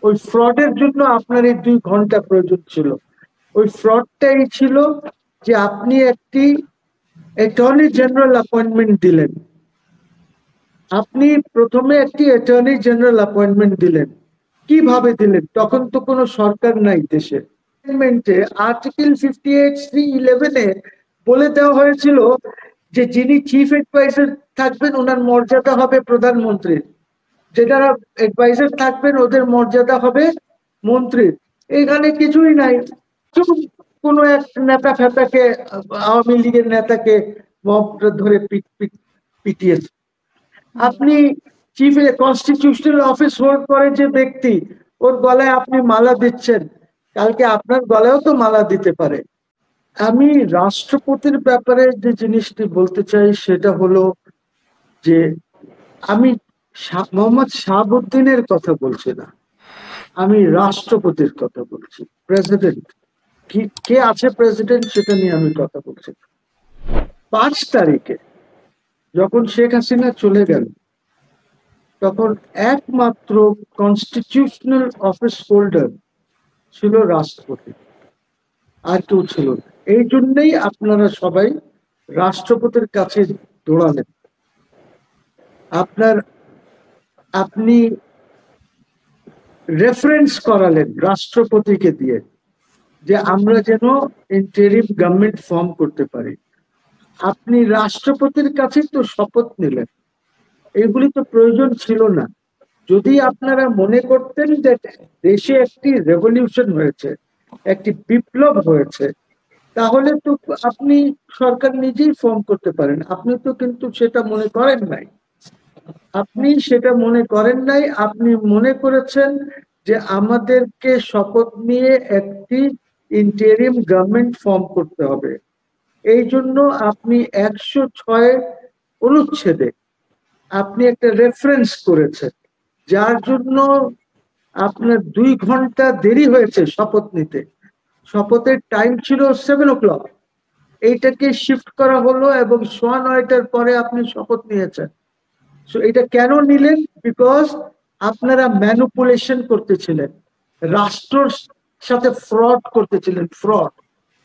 ওই ফ্রডের জন্য আপনার এই 2 ঘন্টা প্রয়োজন ছিল। ওই ফ্রডটাই ছিল যে আপনি একটি অ্যাটর্নি জেনারেল অ্যাপয়েন্টমেন্ট দিলেন। আপনি প্রথমে একটি অ্যাটর্নি জেনারেল অ্যাপয়েন্টমেন্ট দিলেন। কিভাবে দিলেন? তখন তো কোনো সরকার নাই দেশে। আর্টিকেল 58(3)(11) বলে দেওয়া হয়েছিল যে যিনি চিফ অ্যাডভাইজার থাকবেন ওনার মর্যাদা হবে প্রধানমন্ত্রীর, যেটা অ্যাডভাইজার থাকবেন ওদের মর্যাদা হবে মন্ত্রীর। এখানে কিছুই নাই। কোনো এক নেতা ফেতাকে, আওয়ামী লীগের নেতাকে মবটা ধরে পিটিয়েছে। আপনি চিফ কনস্টিটিউশনাল অফিস হোল্ড করে যে ব্যক্তি, ওর গলায় আপনি মালা দিচ্ছেন, কালকে আপনার গলায়ও তো মালা দিতে পারে। আমি রাষ্ট্রপতির ব্যাপারে যে জিনিসটি বলতে চাই সেটা হলো যে আমি মোহাম্মদ শাহাবুদ্দিনের কথা বলছি না, আমি রাষ্ট্রপতির কথা বলছি। প্রেসিডেন্ট কে আছে, প্রেসিডেন্ট, সেটা নিয়ে আমি কথা বলছি। 5 তারিখে যখন শেখ হাসিনা চলে গেল তখন একমাত্র কনস্টিটিউশনাল অফিস হোল্ডার ছিল রাষ্ট্রপতি, আর কেউ ছিল না। এই জন্যই আপনারা সবাই রাষ্ট্রপতির কাছে দৌড়ালেন। আপনি রেফারেন্স করালেন রাষ্ট্রপতিকে দিয়ে যে আমরা যেন ইন্টারিম গভর্নমেন্ট ফর্ম করতে পারি। আপনি রাষ্ট্রপতির কাছে তো শপথ নিলেন, এগুলি তো প্রয়োজন ছিল না। যদি আপনারা মনে করতেন যে দেশে একটি রেভলিউশন হয়েছে, একটি বিপ্লব হয়েছে, তাহলে তো আপনি সরকার নিজেই ফর্ম করতে পারেন। আপনি তো কিন্তু সেটা মনে করেন নাই। আপনি মনে করেছেন যে আমাদেরকে শপথ নিয়ে একটি ইন্টারিম গভর্নমেন্ট ফর্ম করতে হবে। এই জন্য আপনি 106 অনুচ্ছেদে আপনি একটা রেফারেন্স করেছেন, যার জন্য আপনার 2 ঘন্টা দেরি হয়েছে শপথ নিতে। শপথের টাইম ছিল 7 o'clock, এইটাকে শিফট করা হলো এবং 9:15টার পরে আপনি শপথ নিয়েছেন। সো এটা কেন নিলেন? বিকজ আপনারা ম্যানিপুলেশন করতেছিলেন, রাষ্ট্রের সাথে ফ্রড করতেছিলেন। ফ্রড,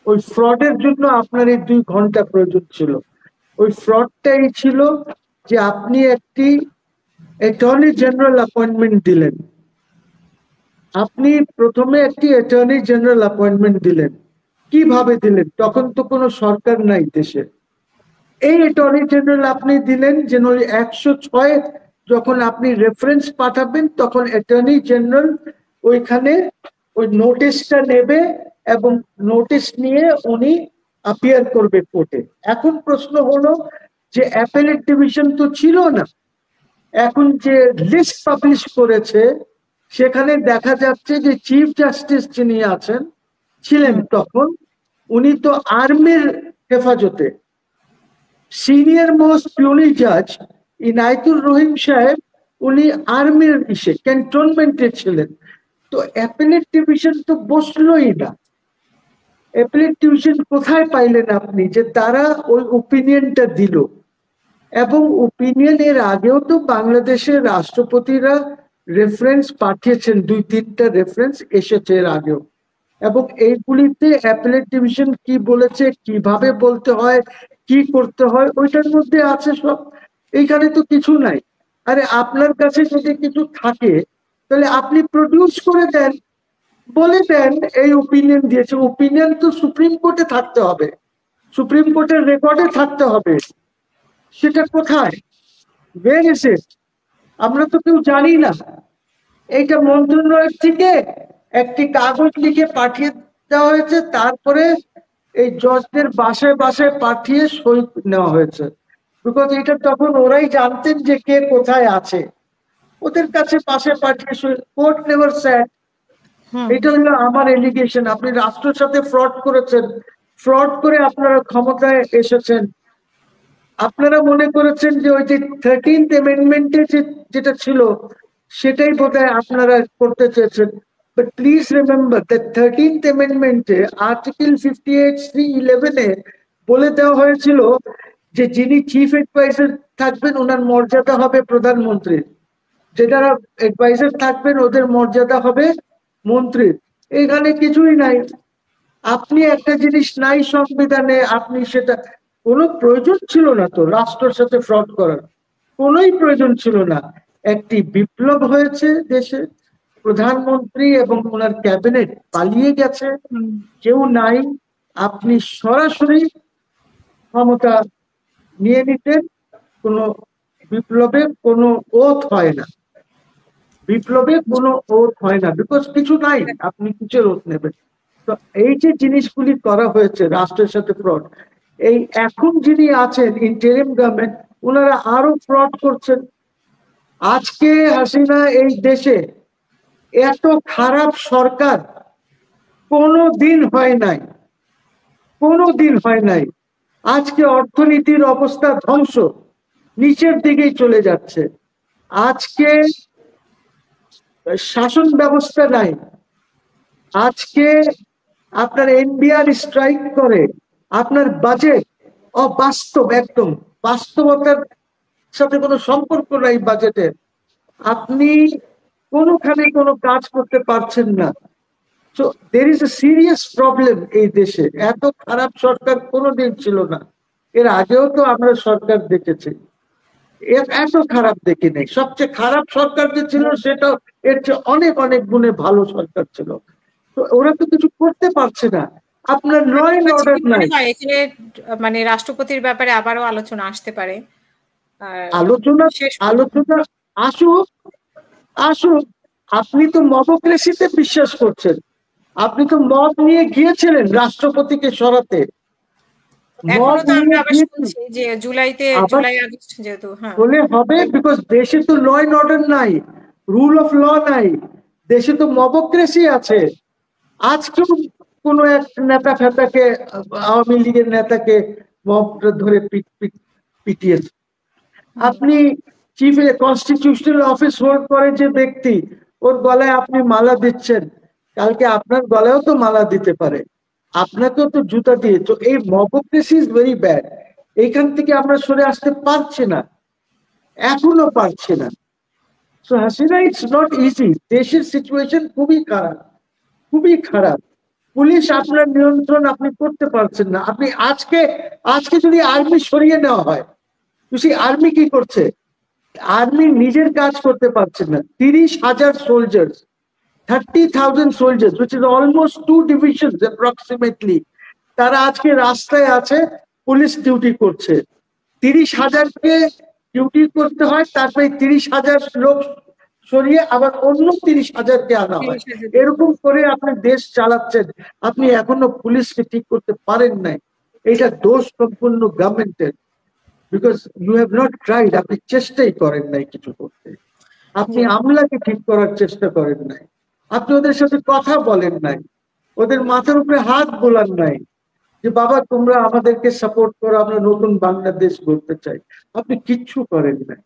ওই ফ্রডের জন্য আপনার এই 2 ঘন্টা প্রয়োজন ছিল। ওই ফ্রডটাই ছিল যে আপনি একটি অ্যাটর্নি জেনারেল অ্যাপয়েন্টমেন্ট দিলেন। আপনি প্রথমে একটি অ্যাটর্নি জেনারেল অ্যাপয়েন্টমেন্ট দিলেন। কিভাবে দিলেন? তখন তো কোনো সরকার নাই দেশে। এই অ্যাটর্নি জেনারেল আপনি দিলেন যেন 106 যখন আপনি রেফারেন্স পাঠাবেন তখন অ্যাটর্নি জেনারেল ওইখানে ওই নোটিশটা নেবে এবং নোটিশ নিয়ে উনি অ্যাপিয়ার করবে কোর্টে। এখন প্রশ্ন হলো যে অ্যাপেলেট ডিভিশন তো ছিল না, এখন যে লিস্ট পাবলিশ করেছে সেখানে দেখা যাচ্ছে যে চিফ জাস্টিস যিনি ছিলেন তখন, উনি তো আর্মির হেফাজতে। সিনিয়র মোস্ট পিউনি জাজ ইনায়েতুর রহিম সাহেব, উনি আর্মির ক্যান্টনমেন্টে ছিলেন। তো অ্যাপেলেট ডিভিশন তো বসলোই না। অ্যাপেলেট ডিভিশন কোথায় পাইলেন আপনি যে তারা ওই ওপিনিয়নটা দিল? এবং ওপিনিয়ন এর আগেও তো বাংলাদেশের রাষ্ট্রপতিরা রেফারেন্স পাঠিয়েছেন, 2-3টা রেফারেন্স এসেছে এর আগেও। এবং এইগুলিতে অ্যাপেলেট ডিভিশন কি বলেছে, কিভাবে বলতে হয়, কি করতে হয়, ওইটার মধ্যে আছে সব। এইখানে তো কিছু নাই। আরে আপনার কাছে যদি কিছু থাকে তাহলে আপনি প্রডিউস করে দেন, বলে দেন এই ওপিনিয়ন দিয়েছে। ওপিনিয়ন তো সুপ্রিম কোর্টে থাকতে হবে, সুপ্রিম কোর্টের রেকর্ডে থাকতে হবে। সেটা কোথায়? Where is it? আমরা তো কেউ জানি না। এইটা মন্ত্রণালয় থেকে একটি কাগজ লিখে পাঠিয়ে দেওয়া হয়েছে, তারপরে এই জজদের বাসায় বাসায় পাঠিয়ে সই নেওয়া হয়েছে। বিকজ এটা তখন ওরাই জানতেন যে কে কোথায় আছে, ওদের কাছে পাশে পাঠিয়ে সই। Court never sad. এটা হলো আমার এলিগেশন। আপনি রাষ্ট্রের সাথে ফ্রড করেছেন, ফ্রড করে আপনারা ক্ষমতায় এসেছেন। আপনারা মনে করেছেন যে ওই যে 13th অ্যামেন্ডমেন্টে যেটা ছিল সেটাই বোধহয় আপনারা করতে চেয়েছেন। But please remember the 13th অ্যামেন্ডমেন্টে আর্টিকেল 58(3)(11) বলে দেওয়া হয়েছিল যে যিনি চিফ অ্যাডভাইজার থাকবেন ওনার মর্যাদা হবে প্রধানমন্ত্রীর, যেটা অ্যাডভাইজার থাকবেন ওদের মর্যাদা হবে মন্ত্রীর। এখানে কিছুই নাই। আপনি একটা জিনিস নাই সংবিধানে, আপনি সেটা, কোনো প্রয়োজন ছিল না তো রাষ্ট্রের সাথে ফ্রড করার, কোনোই প্রয়োজন ছিল না। একটি বিপ্লব হয়েছে দেশে, প্রধানমন্ত্রী এবং ওনার ক্যাবিনেট পালিয়ে গেছে, কেউ নাই, আপনি সরাসরি ক্ষমতা নিয়ে নিতেন। কোনো বিপ্লবে কোনো ওথ হয় না, বিপ্লবে কোনো ওথ হয় না, বিকজ কিছু নাই, আপনি কিসের ওথ নেবেন? তো এই যে জিনিসগুলি করা হয়েছে রাষ্ট্রের সাথে ফ্রড, এই এখন যিনি আছেন ইন্টারিম গভর্নমেন্ট, ওনারা আরো ফ্রড করছেন। আজকে হাসিনা এই দেশে এত খারাপ সরকার কোনো দিন হয় নাই, কোনো দিন হয় নাই। আজকে অর্থনীতির অবস্থা ধ্বংস, নিচের দিকেই চলে যাচ্ছে। আজকে শাসন ব্যবস্থা নাই। আজকে আপনার এনবিআর স্ট্রাইক করে, আপনার বাজেট অবাস্তব, একদম বাস্তবতার সাথে কোনো সম্পর্ক নাই বাজেটের। আপনি কোনোখানে কোনো কাজ করতে পারছেন না। So there is a serious problem এই দেশে। এত খারাপ সরকার কোনোদিন ছিল না। এর আগেও তো আমরা সরকার দেখেছি, এত খারাপ দেখি নাই। সবচেয়ে খারাপ সরকার যে ছিল সেটা এর চেয়ে অনেক অনেক গুণে ভালো সরকার ছিল। তো ওরা তো কিছু করতে পারছে না। আপনার ল এন্ড অর্ডার নাই। এখানে মানে রাষ্ট্রপতির ব্যাপারে আবারও আলোচনা আসতে পারে। আলোচনা আলোচনা আসুক, আসুক। আপনি তো মবক্রেসিতে বিশ্বাস করছেন, আপনি তো মব নিয়ে গিয়েছিলেন রাষ্ট্রপতিকে সরাতে। এখনো তো আমরা আবার শুনছি যে জুলাই আগস্ট যেহেতু বলে হবে, বিকজ দেশে তো ল এন্ড অর্ডার নাই, রুল অফ ল নাই, দেশে তো মবক্রেসি আছে। আজকেও কোনো এক নেতা ফেতাকে, আওয়ামী লীগের নেতাকে মব ধরে পিটিয়েছে। আপনি চিফ কনস্টিটিউশনাল অফিস হোল্ড করে যে ব্যক্তি, ওর গলায় আপনি মালা দিচ্ছেন, কালকে আপনার গলায়ও তো মালা দিতে পারে, আপনাকেও তো জুতা দিয়ে। তো এই মবক্রেসি ইজ ভেরি ব্যাড। এইখান থেকে আমরা সরে আসতে পারছি না, এখনো পারছি না। So Hasina, it's not easy. দেশের সিচুয়েশন খুবই খারাপ, খুবই খারাপ। পুলিশ আপনার নিয়ন্ত্রণ আপনি করতে পারছেন না। আপনি আজকে আজকে যদি আর্মি সরিয়ে নেওয়া হয়, আর্মি কি করছে? আর্মি নিজের কাজ করতে পারছে না। 30,000 soldiers, 30,000 soldiers, which is almost 2 divisions approximately, তারা আজকে রাস্তায় আছে, পুলিশ ডিউটি করছে। 30,000কে ডিউটি করতে হয়, তারপরে 30,000 লোক সরিয়ে আবার অন্য 30,000কে আনা হয়। এরকম করে আপনি দেশ চালাচ্ছেন, আপনি এখনো পুলিশকে ঠিক করতে পারেন নাই। এটা দোষ সম্পূর্ণ গভর্নমেন্টের, because you have not tried. আপনি চেষ্টাই করেন নাই কিছু করতে। আপনি আমলাকে ঠিক করার চেষ্টা করেন নাই, আপনি ওদের সাথে কথা বলেন নাই, ওদের মাথার উপরে হাত বোলান নাই যে বাবা তোমরা আমাদেরকে সাপোর্ট করো, আমরা নতুন বাংলাদেশ গড়তে চাই। আপনি কিচ্ছু করেন নাই,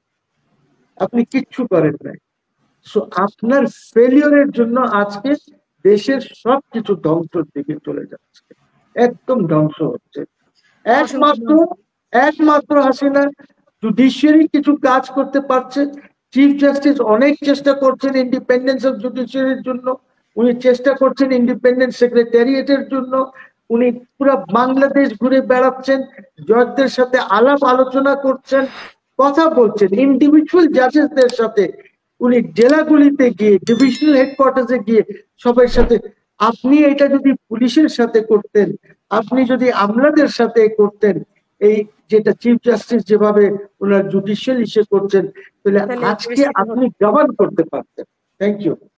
আপনি কিচ্ছু করেন নাই। সো আপনার ফেলিওরের জন্য আজকে দেশের সবকিছু ধ্বংসের দিকে চলে যাচ্ছে, একদম ধ্বংস হচ্ছে। একমাত্র একমাত্র হাসিনা জুডিশিয়ারি কিছু কাজ করতে পারছে। চিফ জাস্টিস অনেক চেষ্টা করছেন ইন্ডিপেন্ডেন্স অফ জুডিশিয়ারির জন্য, উনি চেষ্টা করছেন ইন্ডিপেন্ডেন্ট সেক্রেটারিয়েটের জন্য, উনি পুরো বাংলাদেশ ঘুরে বেড়াচ্ছেন, জজদের সাথে আলাপ আলোচনা করছেন, কথা বলছেন ইন্ডিভিজুয়াল জাজেসদের সাথে। উনি জেলাগুলিতে গিয়ে, ডিভিশনাল হেডকোয়ার্টার্সে গিয়ে সবার সাথে। আপনি এটা যদি পুলিশের সাথে করতেন, আপনি যদি আমলাদের সাথে করতেন, এই যেটা চিফ জাস্টিস যেভাবে ওনার জুডিশিয়াল ইসে করছেন, তাহলে আজকে আপনি গভর্ন করতে পারতেন। Thank you.